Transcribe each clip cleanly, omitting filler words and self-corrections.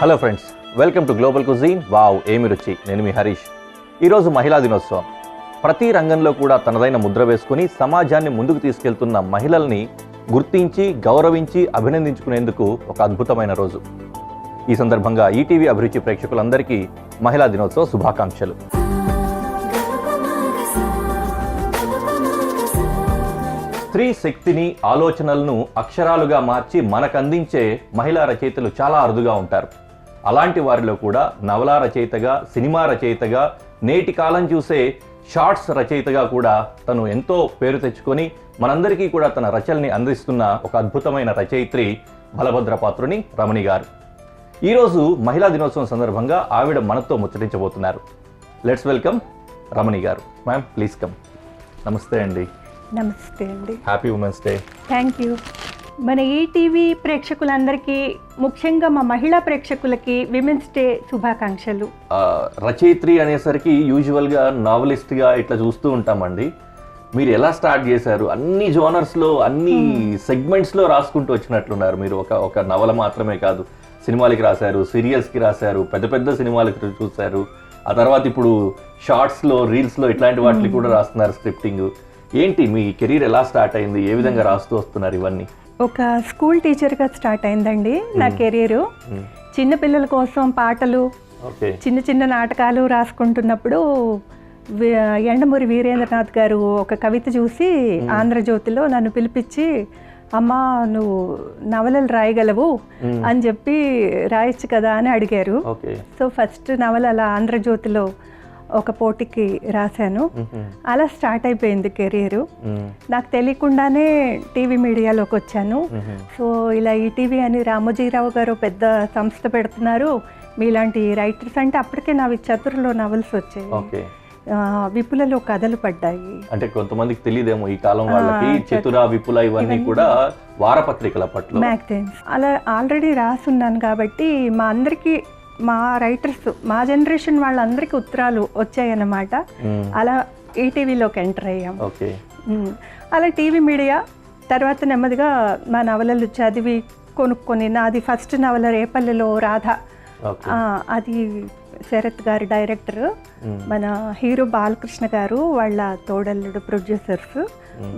Hello friends, welcome to global cuisine. Wow ఏమి రుచి. నేను మీ హరీష్. ఈరోజు మహిళా దినోత్సవం. ప్రతి రంగంలో కూడా తనదైన ముద్ర వేసుకుని సమాజాన్ని ముందుకు తీసుకెళ్తున్న మహిళల్ని గుర్తించి గౌరవించి అభినందించుకునేందుకు ఒక అద్భుతమైన రోజు. ఈ సందర్భంగా ఈటీవీ అభిరుచి ప్రేక్షకులందరికీ మహిళా దినోత్సవ శుభాకాంక్షలు. స్త్రీ శక్తిని, ఆలోచనలను అక్షరాలుగా మార్చి మనకందించే మహిళా రచయితలు చాలా అరుదుగా ఉంటారు. అలాంటి వారిలో కూడా నవలా రచయితగా, సినిమా రచయితగా, నేటి కాలం చూసే షార్ట్స్ రచయితగా కూడా తను ఎంతో పేరు తెచ్చుకొని మనందరికీ కూడా తన రచనల్ని అందిస్తున్న ఒక అద్భుతమైన రచయిత్రి బలభద్రపాత్రుని రమణి గారు. ఈరోజు మహిళా దినోత్సవం సందర్భంగా ఆవిడ మనతో ముచ్చటించబోతున్నారు. లెట్స్ వెల్కమ్ రమణి గారు. Ma'am please come. నమస్తే అండి. నమస్తే అండి. Happy women's day. Thank you. మన ఈటీవీ ప్రేక్షకులందరికీ, ముఖ్యంగా మా మహిళా ప్రేక్షకులకి విమెన్స్ డే శుభాకాంక్షలు. రచయిత్రి అనేసరికి యూజువల్గా నావలిస్ట్గా ఇట్లా చూస్తూ ఉంటామండి. మీరు ఎలా స్టార్ట్ చేశారు? అన్ని జోనర్స్లో, అన్ని సెగ్మెంట్స్లో రాసుకుంటూ వచ్చినట్లున్నారు. మీరు ఒక నవల మాత్రమే కాదు, సినిమాలకి రాశారు, సీరియల్స్కి రాశారు, పెద్ద పెద్ద సినిమాలకి చూశారు. ఆ తర్వాత ఇప్పుడు షార్ట్స్లో, రీల్స్లో ఇట్లాంటి వాటికి కూడా రాస్తున్నారు స్క్రిప్టింగ్. ఏంటి మీ కెరీర్ ఎలా స్టార్ట్ అయింది? ఏ విధంగా రాస్తూ వస్తున్నారు ఇవన్నీ? ఒక స్కూల్ టీచర్గా స్టార్ట్ అయిందండి నా కెరీరు. చిన్నపిల్లల కోసం పాటలు, చిన్న చిన్న నాటకాలు రాసుకుంటున్నప్పుడు యండమూరి వీరేంద్రనాథ్ గారు ఒక కవిత చూసి ఆంధ్రజ్యోతిలో నన్ను పిలిపించి, అమ్మా నువ్వు నవలలు రాయగలవు అని చెప్పి రాయొచ్చు కదా అని అడిగారు. సో ఫస్ట్ నవల అలా ఆంధ్రజ్యోతిలో ఒక పోటీకి రాశాను. అలా స్టార్ట్ అయిపోయింది కెరీరు. నాకు తెలియకుండానే టీవీ మీడియాలోకి వచ్చాను. సో ఇలా ఈటీవీ అని రామోజీరావు గారు పెద్ద సంస్థ పెడుతున్నారు, మీలాంటి రైటర్స్ అంటే అప్పటికే నావి చతుర్లో నవల్స్ వచ్చాయి, విపులలో కథలు పడ్డాయి. అంటే కొంతమందికి తెలియదేమో ఈ కాలం వాళ్ళకి, చతుర, విపుల ఇవన్నీ కూడా వారపత్రికల పట్ల మ్యాగజైన్స్. అలా ఆల్రెడీ రాసున్నాను కాబట్టి మా అందరికీ, మా రైటర్స్, మా జనరేషన్ వాళ్ళందరికీ ఉత్తరాలు వచ్చాయన్నమాట. అలా ఈటీవీలోకి ఎంటర్ అయ్యాం. అలా టీవీ మీడియా తర్వాత నెమ్మదిగా మా నవలలు చదివి కొనుక్కొని, నాది ఫస్ట్ నవల రేపల్లెలో రాధ, అది శరత్ గారి డైరెక్టర్, మన హీరో బాలకృష్ణ గారు వాళ్ళ తోడల్లుడు ప్రొడ్యూసర్స్,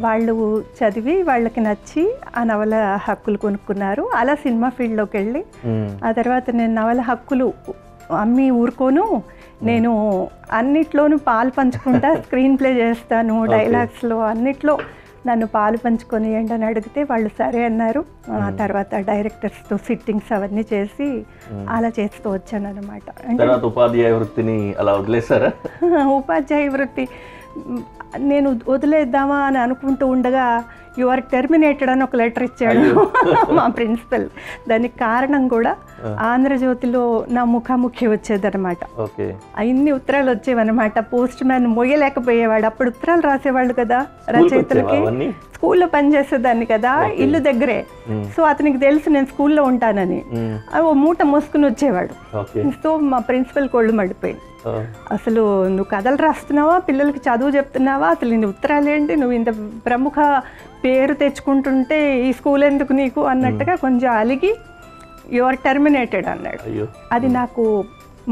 వాళ్ళు చదివి వాళ్ళకి నచ్చి ఆ నవల హక్కులు కొనుక్కున్నారు. అలా సినిమా ఫీల్డ్లోకి వెళ్ళి ఆ తర్వాత నేను నవల హక్కులు అమ్మి ఊరుకోను, నేను అన్నిట్లోనూ పాలు పంచుకుంటా, స్క్రీన్ ప్లే చేస్తాను, డైలాగ్స్లో అన్నిట్లో నన్ను పాలు పంచుకొని ఏంటని అడిగితే వాళ్ళు సరే అన్నారు. ఆ తర్వాత డైరెక్టర్స్తో సిట్టింగ్స్ అవన్నీ చేసి అలా చేస్తూ వచ్చాను అనమాట. ఉపాధ్యాయ వృత్తిని అలా వదిలేసారా? ఉపాధ్యాయ వృత్తి నేను వదిలేద్దామా అని అనుకుంటూ ఉండగా యు ఆర్ టెర్మినేటెడ్ అని ఒక లెటర్ ఇచ్చాడు మా ప్రిన్సిపల్. దానికి కారణం కూడా ఆంధ్రజ్యోతిలో నా ముఖాముఖి వచ్చేదనమాట. అన్ని ఉత్తరాలు వచ్చేవన్నమాట. Post man మొయ్యలేకపోయేవాడు. అప్పుడు ఉత్తరాలు రాసేవాళ్ళు కదా రచయితలకి. స్కూల్లో పనిచేసేదాన్ని కదా, ఇల్లు దగ్గరే. సో అతనికి తెలుసు నేను స్కూల్లో ఉంటానని. ఓ మూట మోసుకుని వచ్చేవాడు. సో మా ప్రిన్సిపల్ కోళ్ళు మడిపోయింది. అసలు నువ్వు కథలు రాస్తున్నావా, పిల్లలకి చదువు చెప్తున్నావా, అసలు నీ ఉత్తరాలు ఏంటి, నువ్వు ఇంత ప్రముఖ పేరు తెచ్చుకుంటుంటే ఈ స్కూల్ ఎందుకు నీకు అన్నట్టుగా కొంచెం అలిగి యు ఆర్ టెర్మినేటెడ్ అన్నాడు. అది నాకు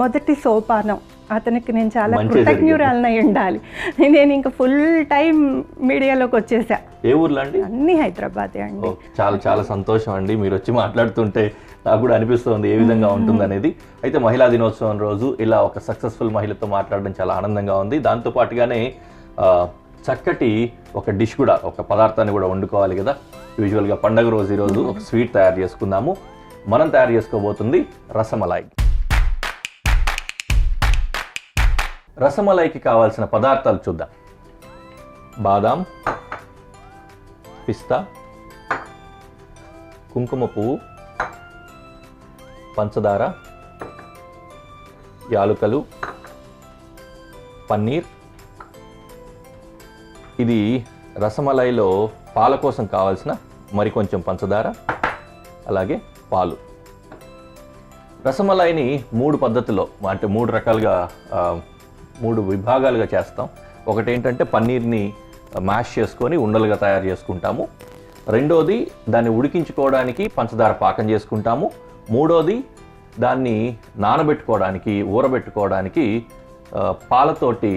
మొదటి సోపానం. అతనికి నేను చాలా కృతజ్ఞురాలనై ఉండాలి. నేను ఇంకా ఫుల్ టైం మీడియాలోకి వచ్చేసా. ఏ ఊర్లో అండి? అన్ని హైదరాబాదే అండి. చాలా చాలా సంతోషం అండి. మీరు వచ్చి మాట్లాడుతుంటే నాకు కూడా అనిపిస్తుంది ఏ విధంగా ఉంటుంది అనేది. అయితే మహిళా దినోత్సవం రోజు ఇలా ఒక సక్సెస్ఫుల్ మహిళతో మాట్లాడడం చాలా ఆనందంగా ఉంది. దాంతోపాటుగానే చక్కటి ఒక డిష్ కూడా, ఒక పదార్థాన్ని కూడా వండుకోవాలి కదా. యూజువల్గా పండగ రోజు ఈరోజు ఒక స్వీట్ తయారు చేసుకుందాము. మనం తయారు చేసుకోబోతుంది రసమలై. రసమలైకి కావాల్సిన పదార్థాలు చూద్దాం. బాదాం, పిస్తా, కుంకుమ పువ్వు, పంచదార, యాలుకలు, పన్నీర్. ఇది రసమలైలో పాల కోసం కావాల్సిన మరికొంచెం పంచదార, అలాగే పాలు. రసమలైని 3 పద్ధతుల్లో, అంటే 3 రకాలుగా, 3 విభాగాలుగా చేస్తాం. ఒకటి ఏంటంటే పన్నీర్ని మ్యాష్ చేసుకొని ఉండలుగా తయారు చేసుకుంటాము. రెండోది దాన్ని ఉడికించుకోవడానికి పంచదార పాకం చేసుకుంటాము. మూడోది దాన్ని నానబెట్టుకోవడానికి ఊరబెట్టుకోవడానికి పాలతోటి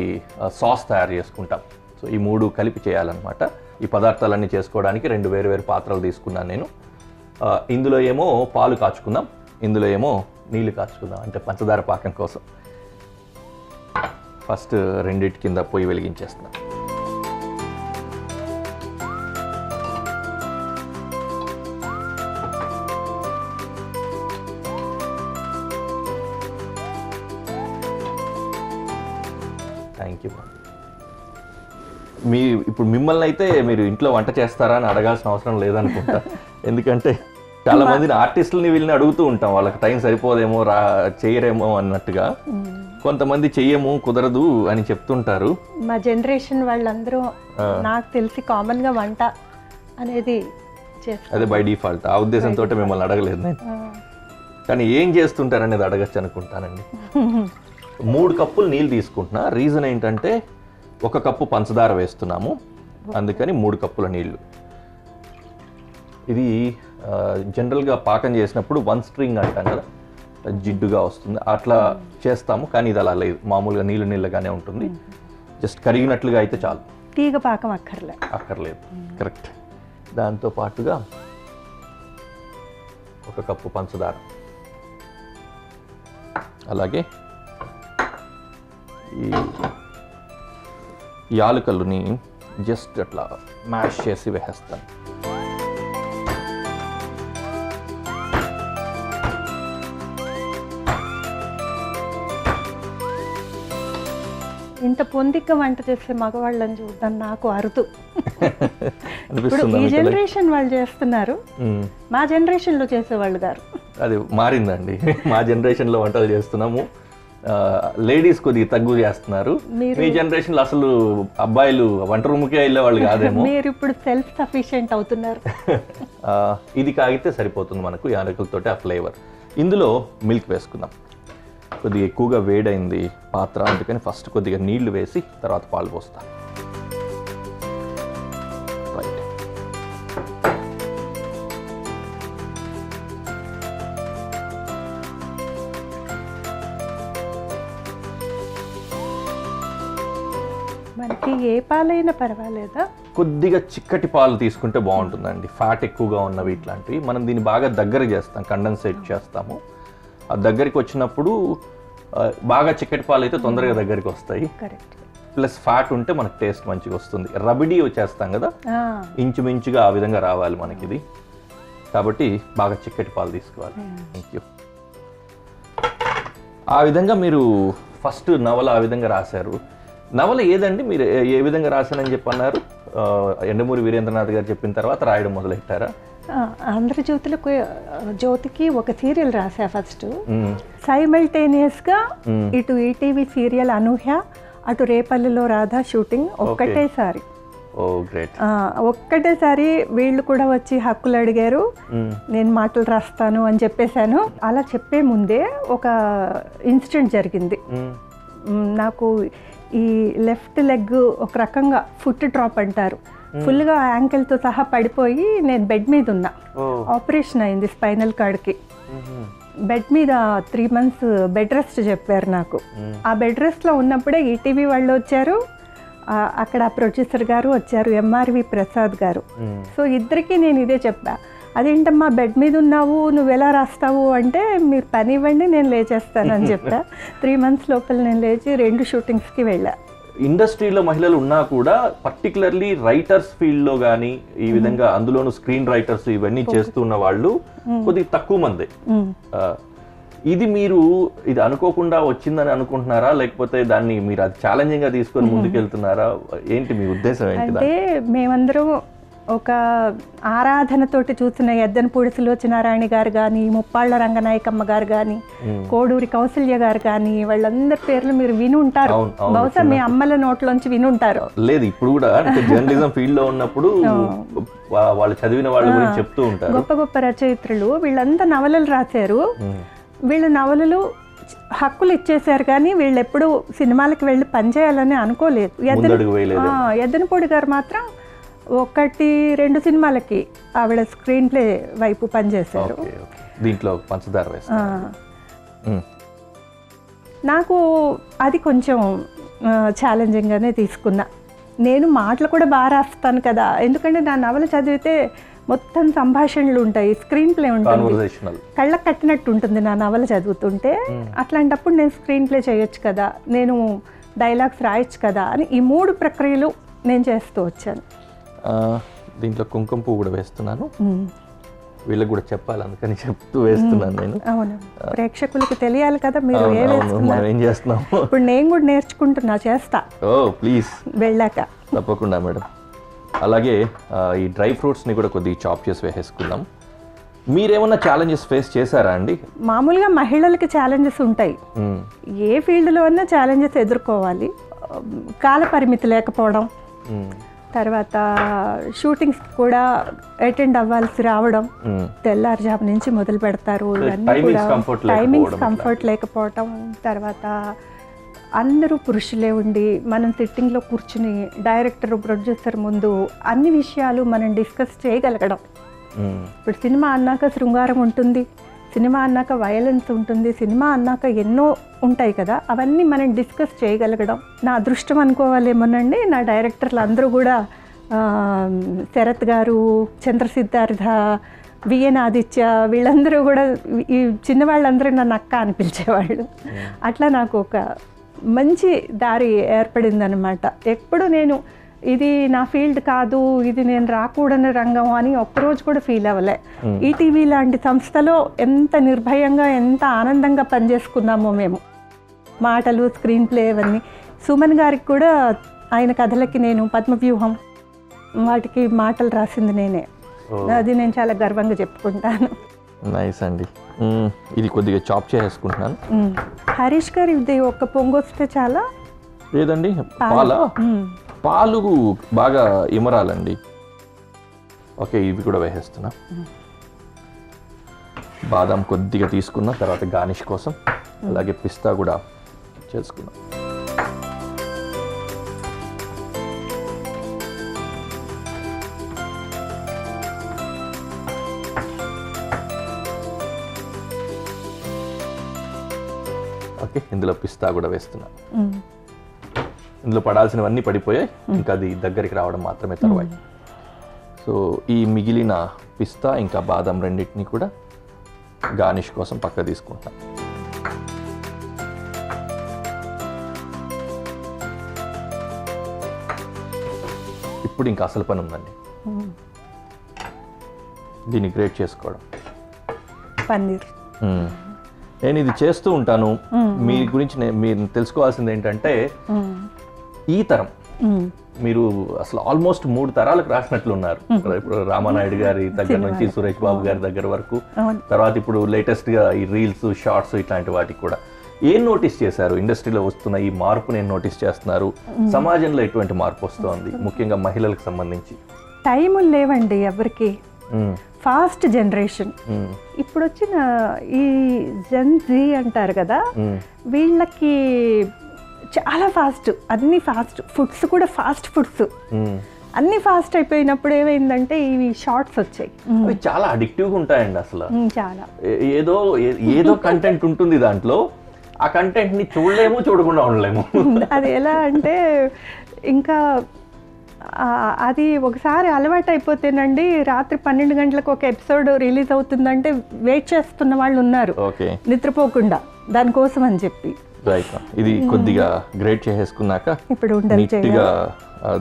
సాస్ తయారు చేసుకుంటాం. సో ఈ 3 కలిపి చేయాలన్నమాట. ఈ పదార్థాలన్నీ చేసుకోవడానికి 2 వేరు పాత్రలు తీసుకున్నాను నేను. ఇందులో ఏమో పాలు కాచుకుందాం, ఇందులో ఏమో నీళ్లు కాచుకుందాం, అంటే పంచదార పాకం కోసం. ఫస్ట్ రెండిటి కింద పొయ్యి వెలిగించేస్తున్నాం. Thank you. ఇప్పుడు మిమ్మల్ని అయితే మీరు ఇంట్లో వంట చేస్తారా అని అడగాల్సిన అవసరం లేదనుకుంటా. ఎందుకంటే చాలా మందిని ఆర్టిస్టులని వీళ్ళని అడుగుతూ ఉంటాం, వాళ్ళకి టైం సరిపోదేమో చేయరేమో అన్నట్టుగా. కొంతమంది చెయ్యము, కుదరదు అని చెప్తుంటారు. మా జనరేషన్ వాళ్ళందరూ నాకు తెలిసి కామన్ గా వంట అనేది చేస్తారు. అదే బై డిఫాల్ట్. ఆ ఉద్దేశంతో మిమ్మల్ని అడగలేదు నేను. కానీ ఏం చేస్తుంటారు అనేది అడగచ్చు అనుకుంటానండి. 3 కప్పులు నీళ్ళు తీసుకుంటున్నా. రీజన్ ఏంటంటే 1 కప్పు పంచదార వేస్తున్నాము, అందుకని 3 కప్పుల నీళ్లు. ఇది జనరల్గా పాకం చేసినప్పుడు 1 స్ట్రింగ్ అంటాం కదా, జిడ్డుగా వస్తుంది, అట్లా చేస్తాము. కానీ ఇది అలా లేదు, మామూలుగా నీళ్ళగానే ఉంటుంది. జస్ట్ కరిగినట్లుగా అయితే చాలు, తీగ పాకం అక్కర్లేదు. కరెక్ట్. దాంతో పాటుగా 1 కప్పు పంచదార, అలాగే ఈ యాలకులని జస్ట్ అట్లా మ్యాష్ చేసి వేసేస్తాను. ఇంత పొందిక వంట చేసే మగవాళ్ళని చూద్దాం నాకు అరుదు. ఇప్పుడు ఈ జనరేషన్ వాళ్ళు చేస్తున్నారు, మా జనరేషన్లో చేసేవాళ్ళు గారు. అది మారిందండి. మా జనరేషన్లో వంటలు చేస్తున్నాము, లేడీస్ కొద్దిగా తగ్గు చేస్తున్నారు. మీ జనరేషన్లో అసలు అబ్బాయిలు వంట రూమ్కే వెళ్ళేవాళ్ళు కాదేమో. మీరు ఇప్పుడు సెల్ఫ్ సఫిషియెంట్ అవుతున్నారు. ఇది కాగితే సరిపోతుంది మనకు, యాలకులతోటి ఆ ఫ్లేవర్. ఇందులో మిల్క్ వేసుకుందాం. కొద్దిగా ఎక్కువగా వేడైంది పాత్ర, అందుకని ఫస్ట్ కొద్దిగా నీళ్లు వేసి తర్వాత పాలు పోస్తాను. రైట్. మనకి ఏ పాలైనా పర్వాలేదా? కొద్దిగా చిక్కటి పాలు తీసుకుంటే బాగుంటుందండి, ఫ్యాట్ ఎక్కువగా ఉన్నవి ఇట్లాంటివి. మనం దీన్ని బాగా దగ్గర చేస్తాం, కండెన్సేట్ చేస్తాము. ఆ దగ్గరికి వచ్చినప్పుడు బాగా చిక్కటి పాలు అయితే తొందరగా దగ్గరికి వస్తాయి. ప్లస్ ఫ్యాట్ ఉంటే మనకు టేస్ట్ మంచిగా వస్తుంది. రబడీ వచ్చేస్తాం కదా, ఇంచుమించుగా ఆ విధంగా రావాలి మనకి ఇది. కాబట్టి బాగా చిక్కటి పాలు తీసుకోవాలి. Thank you. ఆ విధంగా మీరు ఫస్ట్ నవల ఆ విధంగా రాశారు. నవల ఏదండి, మీరు ఏ విధంగా రాశానని చెప్పన్నారు? యండమూరి వీరేంద్రనాథ్ గారు చెప్పిన తర్వాత రాయడం మొదలెట్టారా? జ్యోతికి ఒక సీరియల్ రాసా ఫస్ట్. సైమల్టేనియస్గా ఇటు ఈటీవీ సీరియల్ అనూహ్య, అటు రేపల్లిలో రాధా షూటింగ్ ఒక్కటేసారి. ఒక్కటేసారి వీళ్ళు కూడా వచ్చి హక్కులు అడిగారు, నేను మాటలు రాస్తాను అని చెప్పేశాను. అలా చెప్పే ముందే ఒక ఇన్సిడెంట్ జరిగింది. నాకు ఈ లెఫ్ట్ లెగ్ ఒక రకంగా ఫుట్ డ్రాప్ అంటారు, ఫుల్గా యాంకిల్తో సహా పడిపోయి నేను బెడ్ మీద ఉన్నా. ఆపరేషన్ అయింది స్పైనల్ కార్డ్కి. బెడ్ మీద 3 months బెడ్ రెస్ట్ చెప్పారు నాకు. ఆ బెడ్ రెస్ట్లో ఉన్నప్పుడే ఈటీవీ వాళ్ళు వచ్చారు, అక్కడ ప్రొడ్యూసర్ గారు వచ్చారు, ఎంఆర్వి ప్రసాద్ గారు. సో ఇద్దరికి నేను ఇదే చెప్పా, అదేంటమ్మా బెడ్ మీద ఉన్నావు, నువ్వు ఎలా రాస్తావు అంటే, మీరు పని ఇవ్వండి నేను లేచేస్తాను అని చెప్పా. 3 months లోపల నేను లేచి 2 షూటింగ్స్కి వెళ్ళా. ఇండస్ట్రీలో మహిళలు ఉన్నా కూడా పర్టికులర్లీ రైటర్స్ ఫీల్డ్లో కానీ ఈ విధంగా అందులోనూ స్క్రీన్ రైటర్స్ ఇవన్నీ చేస్తున్న వాళ్ళు కొద్దిగా తక్కువ మంది. ఇది మీరు ఇది అనుకోకుండా వచ్చిందని అనుకుంటున్నారా, లేకపోతే దాన్ని మీరు అది ఛాలెంజింగ్గా తీసుకొని ముందుకెళ్తున్నారా? ఏంటి మీ ఉద్దేశం ఏంటి? అంటే మేమందరం ఒక ఆరాధనతోటి చూసిన ఎద్దనపూడి సులోచనారాయణ గారు కానీ, ముప్పాళ్ల రంగనాయకమ్మ గారు కానీ, కోడూరి కౌసల్య గారు కానీ, వాళ్ళందరి పేర్లు మీరు విని ఉంటారు, బహుశా మీ అమ్మల నోట్లోంచి విని ఉంటారు. లేదు, ఇప్పుడు కూడా జర్నలిజం ఫీల్డ్ లో ఉన్నప్పుడు వాళ్ళు చదివిన వాళ్ళ గురించి చెప్తూ ఉంటారు. గొప్ప గొప్ప రచయిత్రులు వీళ్ళంతా నవలలు రాశారు. వీళ్ళ నవలలు హక్కులు ఇచ్చేశారు, కానీ వీళ్ళు ఎప్పుడు సినిమాలకు వెళ్ళి పనిచేయాలని అనుకోలేదు. ఎద్దనపూడి గారు మాత్రం 1-2 సినిమాలకి ఆవిడ స్క్రీన్ ప్లే వైపు పనిచేశారు. దీంట్లో పంచదార వేస్తారు. నాకు అది కొంచెం ఛాలెంజింగ్గానే తీసుకున్నా. నేను మాటలు కూడా బాగా రాస్తాను కదా, ఎందుకంటే నా నవల చదివితే మొత్తం సంభాషణలు ఉంటాయి, స్క్రీన్ ప్లే ఉంటుంది, కళ్ళకు కట్టినట్టు ఉంటుంది నా నవల చదువుతుంటే. అట్లాంటప్పుడు నేను స్క్రీన్ ప్లే చేయొచ్చు కదా, నేను డైలాగ్స్ రాయొచ్చు కదా అని ఈ 3 ప్రక్రియలు నేను చేస్తూ వచ్చాను. దీంట్లో కుంకుమ పువ్వు కూడా వేస్తున్నాను, వీళ్ళకి కూడా చెప్పాలి అందుకని చెప్తూ వేస్తున్నాను నేను. అవును, ప్రేక్షకులకు తెలియాలి కదా మీరు ఏం చేస్తున్నాము. ఇప్పుడు నేను కూడా నేర్చుకుంటున్నా, చేస్తా. ఓ ప్లీజ్, వెళ్ళాక తప్పకుండా మేడం. అలాగే ఈ డ్రై ఫ్రూట్స్ని కూడా కొద్దిగా చాప్ చేసి వేసేసుకుందాం. మీరేమన్నా ఛాలెంజెస్ ఫేస్ చేశారా అండి? మామూలుగా మహిళలకి ఛాలెంజెస్ ఉంటాయి, ఏ ఫీల్డ్లో అన్నా ఛాలెంజెస్ ఎదుర్కోవాలి. కాల పరిమితి లేకపోవడం, తర్వాత షూటింగ్స్ కూడా అటెండ్ అవ్వాల్సి రావడం, తెల్లారుజాము నుంచి మొదలు పెడతారు, ఇవన్నీ కూడా టైమింగ్స్ కంఫర్ట్ లేకపోవటం, తర్వాత అందరూ పురుషులే ఉండి మనం సిట్టింగ్లో కూర్చుని డైరెక్టర్ ప్రొడ్యూసర్ ముందు అన్ని విషయాలు మనం డిస్కస్ చేయగలగడం. ఇప్పుడు సినిమా అన్నాక శృంగారం ఉంటుంది, సినిమా అన్నాక వైలెన్స్ ఉంటుంది, సినిమా అన్నాక ఎన్నో ఉంటాయి కదా, అవన్నీ మనం డిస్కస్ చేయగలగడం నా అదృష్టం అనుకోవాలేమోనండి. నా డైరెక్టర్లు అందరూ కూడా శరత్ గారు, చంద్రసిద్ధార్థ, విఎన్ ఆదిత్య, వీళ్ళందరూ కూడా ఈ చిన్నవాళ్ళందరూ నన్ను అక్క అని పిలిచేవాళ్ళు. అట్లా నాకు ఒక మంచి దారి ఏర్పడిందనమాట. ఎప్పుడు నేను ఇది నా ఫీల్డ్ కాదు, ఇది నేను రాకూడని రంగం అని ఒక్కరోజు కూడా ఫీల్ అవ్వలే. ఈటీవీ లాంటి సంస్థలో ఎంత నిర్భయంగా, ఎంత ఆనందంగా పనిచేసుకున్నామో మేము. మాటలు, స్క్రీన్ ప్లే అవన్నీ. సుమన్ గారికి కూడా ఆయన కథలకి నేను పద్మవ్యూహం వాటికి మాటలు రాసింది నేనే. అది నేను చాలా గర్వంగా చెప్పుకుంటాను. నైస్ అండి. ఇది కొద్దిగా చాప్ చేసుకుంటున్నాను. హరీష్ గారు ఇది ఒక్క పొంగొస్తే చాలా. లేదండి, పాలు బాగా ఇమరాలండి. ఓకే, ఇవి కూడా వేసేస్తున్నా. బాదం కొద్దిగా తీసుకున్న తర్వాత గార్నిష్ కోసం, అలాగే పిస్తా కూడా చేసుకున్నాం. ఓకే, ఇందులో పిస్తా కూడా వేస్తున్నా. ఇందులో పడాల్సినవన్నీ పడిపోయాయి, ఇంకా అది దగ్గరికి రావడం మాత్రమే తర్వాయి. సో ఈ మిగిలిన పిస్తా ఇంకా బాదం రెండింటిని కూడా గార్నిష్ కోసం పక్క తీసుకుంటాం. ఇప్పుడు ఇంకా అసలు పని ఉందండి, దీన్ని గ్రేట్ చేసుకోవడం. పన్నీర్ నేను ఇది చేస్తూ ఉంటాను. మీ గురించి మీరు తెలుసుకోవాల్సింది ఏంటంటే, ఈ తరం మీరు అసలు ఆల్మోస్ట్ 3 తరాలకు రాసినట్లు ఉన్నారు. ఇప్పుడు రామానాయుడు గారి దగ్గర నుంచి సురేష్ బాబు గారి దగ్గర వరకు, తర్వాత ఇప్పుడు లేటెస్ట్గా ఈ రీల్స్, షార్ట్స్ ఇట్లాంటి వాటికి కూడా ఏం నోటీస్ చేశారు? ఇండస్ట్రీలో వస్తున్న ఈ మార్పుని ఏం నోటీస్ చేస్తున్నారు? సమాజంలో ఎటువంటి మార్పు వస్తుంది, ముఖ్యంగా మహిళలకు సంబంధించి? టైములు లేవండి ఎవరికి, ఫాస్ట్ జనరేషన్. ఇప్పుడు వచ్చిన ఈ జెన్ జీ అంటారు కదా, వీళ్ళకి చాలా ఫాస్ట్, అన్ని ఫాస్ట్ ఫుడ్స్ కూడా ఫాస్ట్ ఫుడ్స్ అన్ని ఫాస్ట్ అయిపోయినప్పుడు ఏమైందంటే ఇవి షార్ట్స్ వచ్చాయి. అవి చాలా అడిక్టివ్గా ఉంటాయండి. అసలు చాలా ఏదో కంటెంట్ ఉంటుంది దాంట్లో, ఆ కంటెంట్ ని చూడలేము, చూడకుండా ఉండలేము. అది ఎలా అంటే ఇంకా అది ఒకసారి అలవాటు అయిపోతేనండి, రాత్రి 12 గంటలకు ఒక ఎపిసోడ్ రిలీజ్ అవుతుందంటే వెయిట్ చేస్తున్న వాళ్ళు ఉన్నారు, నిద్రపోకుండా దానికోసం అని చెప్పి. ఇది కొద్దిగా గ్రేట్ చేసేసుకున్నాక ఇప్పుడు నీట్గా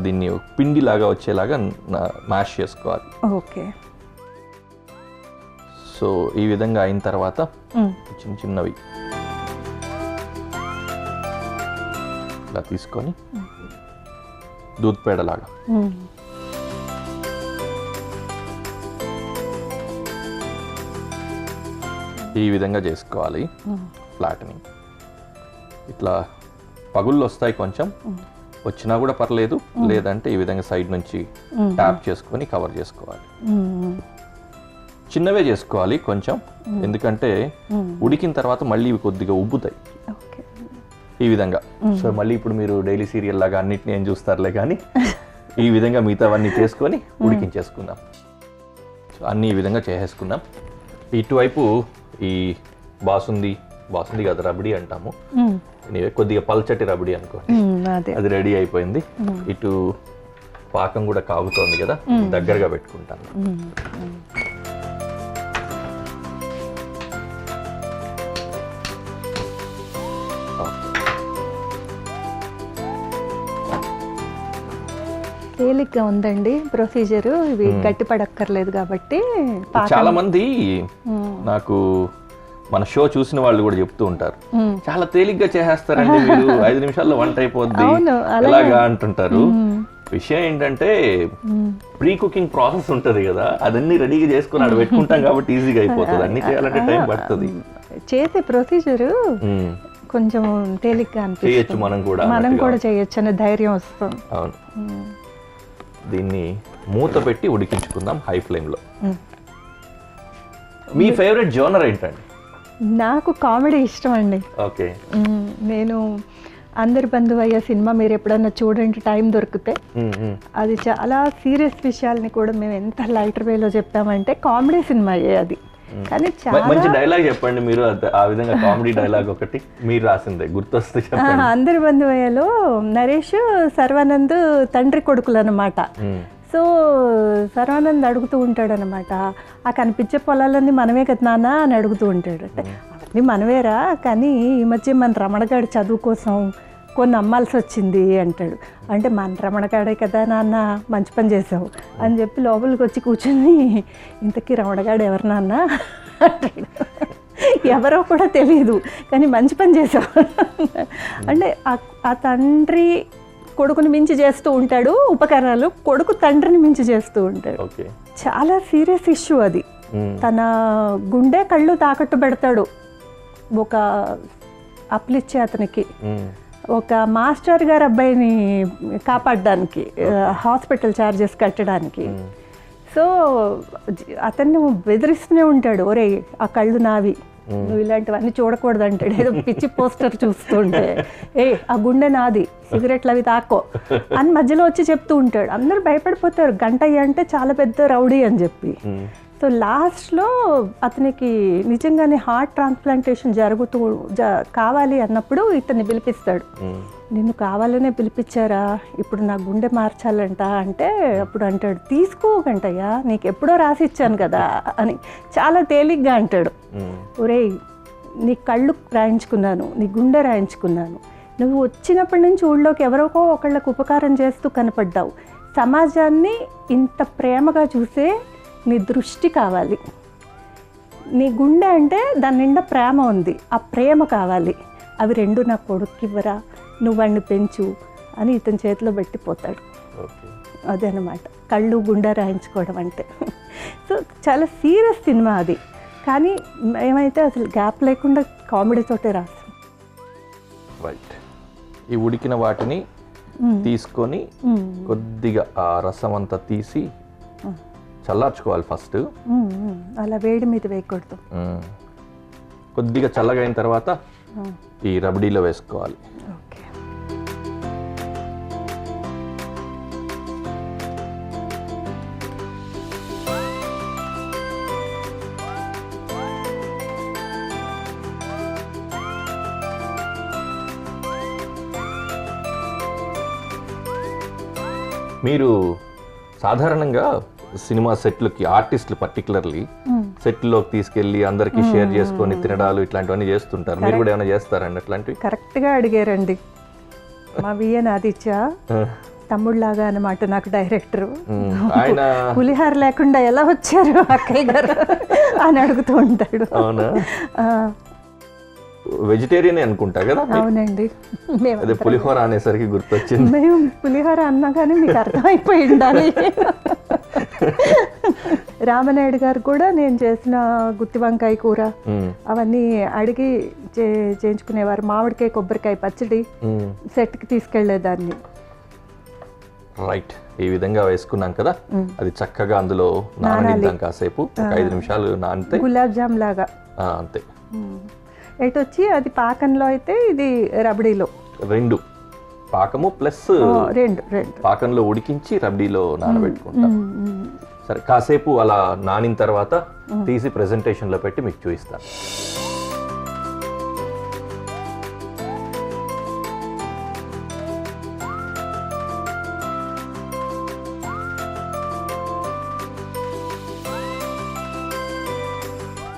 దీన్ని పిండి లాగా వచ్చేలాగా మ్యాష్ చేసుకోవాలి. ఓకే, సో ఈ విధంగా అయిన తర్వాత చిన్న చిన్నవి ఇలా తీసుకొని దూద్ పేడలాగా ఈ విధంగా చేసుకోవాలి. ఫ్లాట్ని ఇట్లా పగుళ్ళు వస్తాయి, కొంచెం వచ్చినా కూడా పర్లేదు, లేదంటే ఈ విధంగా సైడ్ నుంచి ట్యాప్ చేసుకొని కవర్ చేసుకోవాలి. చిన్నవే చేసుకోవాలి కొంచెం, ఎందుకంటే ఉడికిన తర్వాత మళ్ళీ ఇవి కొద్దిగా ఉబ్బుతాయి ఈ విధంగా. సో మళ్ళీ ఇప్పుడు మీరు డైలీ సీరియల్ లాగా అన్నిటిని ఏం చూస్తారులే, కానీ ఈ విధంగా మిగతావన్నీ చేసుకొని ఉడికించేసుకుందాం. సో అన్నీ ఈ విధంగా చేసేసుకుందాం. ఇటువైపు ఈ బాసుంది బాసుంది కదా రబడీ అంటాము, కొద్దిగా పల్చటి రబడీ అనుకో, అదే అది రెడీ అయిపోయింది. ఇటు పాకం కూడా కాగుతోంది కదా, దగ్గరగా పెట్టుకుంటాను. తేలిగ్గా ఉందండి ప్రొసీజర్, ఇవి గట్టి పడక్కర్లేదు కాబట్టి. చాలా మంది నాకు మన షో చూసిన వాళ్ళు కూడా చెప్తూ ఉంటారు, చాలా తేలిగ్గా చేసేస్తారండి మీరు, 5 నిమిషాల్లో వంట అయిపోద్ది ఎలాగా అంటుంటారు. విషయం ఏంటంటే ప్రీ కుకింగ్ ప్రాసెస్ ఉంటది కదా, అదన్నీ రెడీగా చేసుకుని ఆడ పెట్టుకుంటాం కాబట్టి ఈజీగా అయిపోతుంది. అన్ని చేయాలంటే టైం పడుతుంది. చేసే ప్రొసీజర్ కొంచెం తేలిగ్గా చేయొచ్చు, మనం కూడా చేయొచ్చు అనే ధైర్యం వస్తుంది. అవును. దీన్ని మూత పెట్టి ఉడికించుకుందాం హై ఫ్లేమ్లో. మీ ఫేవరెట్ జోనర్ ఏంటండి? నాకు కామెడీ ఇష్టం అండి. ఓకే. నేను అందరి బంధువయ్య సినిమా మీరు ఎప్పుడన్నా చూడండి టైం దొరికితే, అది చాలా సీరియస్ విషయాల్ని కూడా మేము ఎంత లైటర్ వేలో చెప్పామంటే కామెడీ సినిమా అయ్యే అది. కానీ మంచి డైలాగ్ చెప్పండి మీరు, ఆ విధంగా కామెడీ డైలాగ్ ఒకటి మీరు రాసిందే గుర్తొస్తే చెప్పండి. అందరి బంధువయ్యలో నరేష్ సర్వానంద్ తండ్రి కొడుకులు అనమాట. సో సర్వానంద్ అడుగుతూ ఉంటాడు అనమాట, ఆ కనిపించే పొలాలన్నీ మనమే కదా నాన్న అని అడుగుతూ ఉంటాడు. అంటే అవన్నీ మనవేరా, కానీ ఈ మధ్య మన రమణగాడి చదువు కోసం కొన్ని అమ్మాల్సి వచ్చింది అంటాడు. అంటే మన రమణగాడే కదా నాన్న, మంచి పని చేసావు అని చెప్పి లోపలికి వచ్చి కూర్చొని, ఇంతకీ రమణగాడు ఎవరు నాన్న అంటాడు. ఎవరో కూడా తెలియదు కానీ మంచి పని చేసావు. అంటే ఆ తండ్రి కొడుకుని మించి చేస్తూ ఉంటాడు ఉపకారాలు, కొడుకు తండ్రిని మించి చేస్తూ ఉంటాడు. చాలా సీరియస్ ఇష్యూ అది. తన గుండె కళ్ళు తాకట్టు పెడతాడు ఒక అప్లిచ్చే అతనికి, ఒక మాస్టర్ గారు అబ్బాయిని కాపాడడానికి, హాస్పిటల్ ఛార్జెస్ కట్టడానికి. సో అతన్ని బెదిరిస్తూనే ఉంటాడు, ఒరే ఆ కళ్ళు నావి, నువ్వు ఇలాంటివన్నీ చూడకూడదు అంటాడు. ఏదో పిచ్చి పోస్టర్ చూస్తుంటే, ఆ గుండె నాది, సిగరెట్లు అవి తాకో అని మధ్యలో వచ్చి చెప్తూ ఉంటాడు. అందరూ భయపడిపోతారు, గంటయ్య అంటే చాలా పెద్ద రౌడీ అని చెప్పి. సో లాస్ట్లో అతనికి నిజంగానే హార్ట్ ట్రాన్స్ప్లాంటేషన్ కావాలి అన్నప్పుడు ఇతన్ని పిలిపిస్తాడు. నిన్ను కావాలనే పిలిపించారా, ఇప్పుడు నా గుండె మార్చాలంట అంటే అప్పుడు అంటాడు, తీసుకోగంటయ్యా నీకు ఎప్పుడో రాసి ఇచ్చాను కదా అని చాలా తేలిగ్గా అంటాడు. ఒరేయ్ నీ కళ్ళు రాయించుకున్నాను, నీ గుండె రాయించుకున్నాను, నువ్వు వచ్చినప్పటి నుంచి ఊళ్ళోకి ఎవరికో ఒకళ్ళకు ఉపకారం చేస్తూ కనపడ్డావు, సమాజాన్ని ఇంత ప్రేమగా చూసే నీ దృష్టి కావాలి, నీ గుండె అంటే దాని నిండా ప్రేమ ఉంది, ఆ ప్రేమ కావాలి, అవి రెండు నా కొడుకు ఇవ్వరా, నువ్వు వాడిని పెంచు అని ఇతని చేతిలో పెట్టిపోతాడు. అదనమాట కళ్ళు గుండె రాయించుకోవడం అంటే. సో చాలా సీరియస్ సినిమా అది, కానీ మేమైతే అసలు గ్యాప్ లేకుండా కామెడీతోటే రాస్తాం. రైట్. ఈ ఉడికిన వాటిని తీసుకొని కొద్దిగా ఆ రసం అంతా తీసి చల్లార్చుకోవాలి ఫస్ట్. అలా వేడి మీద వేయకూడదు, కొద్దిగా చల్లగా అయిన తర్వాత ఈ రబడీలో వేసుకోవాలి. ఓకే. మీరు సాధారణంగా సినిమా సెట్లకి ఆర్టిస్టులు పర్టికులర్లీ సెట్లోకి తీసుకెళ్ళి అందరికీ షేర్ చేసుకొని తినడాలు ఇట్లాంటివన్నీ చేస్తుంటారు. మీరు కూడా ఏమైనా చేస్తారండి అట్లాంటివి? కరెక్ట్గా అడిగారండి. మా విఎన్ ఆదిత్య తమ్ముళ్ళలాగా అనమాట నాకు డైరెక్టర్. ఆయన పులిహార లేకుండా ఎలా వచ్చారు అక్కయ్య గారు అని అడుగుతూ ఉంటాడు. అవునా? వెజిటేరియన్ అనుకుంటా కదా? అవునండి. అదే పులిహోర అనేసరికి గుర్తొచ్చింది. మేము పులిహోర అన్నా కానీ మీకు అర్థమైపోయి ఉండాలి. రామనాయుడు గారు కూడా నేను చేసిన గుత్తి వంకాయ కూర అవన్నీ అడిగి చేయించుకునేవారు. మామిడికాయ కొబ్బరికాయ పచ్చడి సెట్కి తీసుకెళ్లేదాన్ని. రైట్. ఈ విధంగా వేసుకున్నాం కదా, అది చక్కగా అందులో నాననిద్దాం కాసేపు, 5 నిమిషాలు నానితే గులాబ్ జామ్ లాగా అంతే. ఎటు వచ్చి అది పాకంలో అయితే ఇది రబడీలో రెండు పాకము ప్లస్ రెండు పాకంలో ఉడికించి రబడీలో నానబెట్టుకుంటాం. సరే, కాసేపు అలా నానిన తర్వాత తీసి ప్రెజెంటేషన్లో పెట్టి మీకు చూపిస్తాను.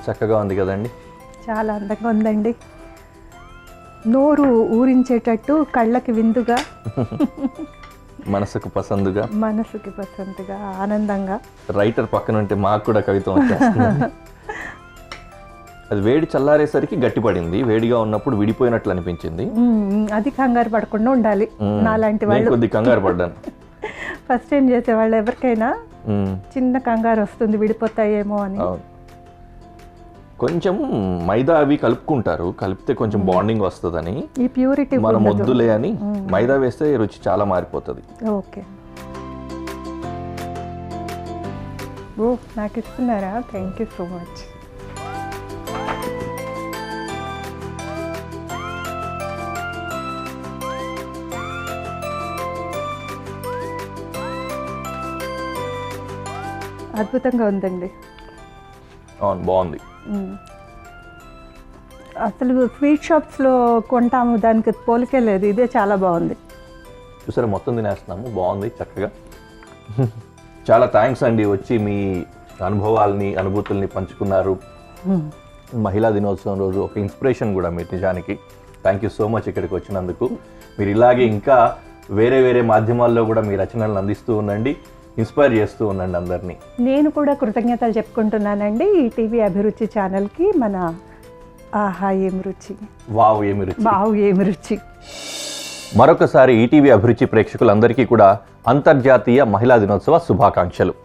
చక్కగా ఉంది కదండి. చాలా అందంగా ఉందండి. నోరు ఊరించేటట్టు, కళ్ళకి విందుగా, మనసుకు పసందుగా, మనసుకి పసందుగా, ఆనందంగా. రైటర్ పక్కన ఉంటే మాకు కూడా కవిత్వం వచ్చేస్తుంది. అది వేడి చల్లారేసరికి గట్టిపడింది, వేడిగా ఉన్నప్పుడు విడిపోయినట్లు అనిపించింది. అది కంగారు పడకుండా ఉండాలి. నాలాంటి వాళ్ళు కొద్ది కంగారు పడ్డాను. ఫస్ట్ టైం చేసేవాళ్ళు ఎవరికైనా చిన్న కంగారు వస్తుంది, విడిపోతాయేమో అని. కొంచెం మైదా అవి కలుపుకుంటారు, కలిపితే కొంచెం బాండింగ్ వస్తుందని. ఈ ప్యూరిటీ మనం వద్దులే అని మైదా వేస్తే రుచి చాలా మారిపోతుంది. ఓకే. ఓ, నాకు ఇస్తున్నారా? Thank you so much. అద్భుతంగా ఉందండి. అవును, బాగుంది. అసలు స్వీట్ షాప్స్లో కొంటాము, దానికి పోలికే లేదు. ఇదే చాలా బాగుంది. చూసారా, మొత్తం తినేస్తున్నాము. బాగుంది, చక్కగా. చాలా థ్యాంక్స్ అండి, వచ్చి మీ అనుభవాల్ని, అనుభూతుల్ని పంచుకున్నారు. మహిళా దినోత్సవం రోజు ఒక ఇన్స్పిరేషన్ కూడా మీరు నిజానికి. థ్యాంక్ యూ సో మచ్ ఇక్కడికి వచ్చినందుకు. మీరు ఇలాగే ఇంకా వేరే వేరే మాధ్యమాల్లో కూడా మీ రచనలను అందిస్తూ ఉండండి, ఇన్స్పైర్ చేస్తూ ఉండండి అందరినీ. నేను కూడా కృతజ్ఞతలు చెప్పుకుంటున్నానండి ఈ టీవీ అభిరుచి ఛానల్కి. మన ఆహా ఏమి రుచి, వావ్ ఏమి రుచి, వావ్ ఏమి రుచి. మరొకసారి ఈటీవీ అభిరుచి ప్రేక్షకులందరికీ కూడా అంతర్జాతీయ మహిళా దినోత్సవ శుభాకాంక్షలు.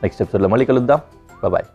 నెక్స్ట్ ఎపిసోడ్లో మళ్ళీ కలుద్దాం. బాయ్.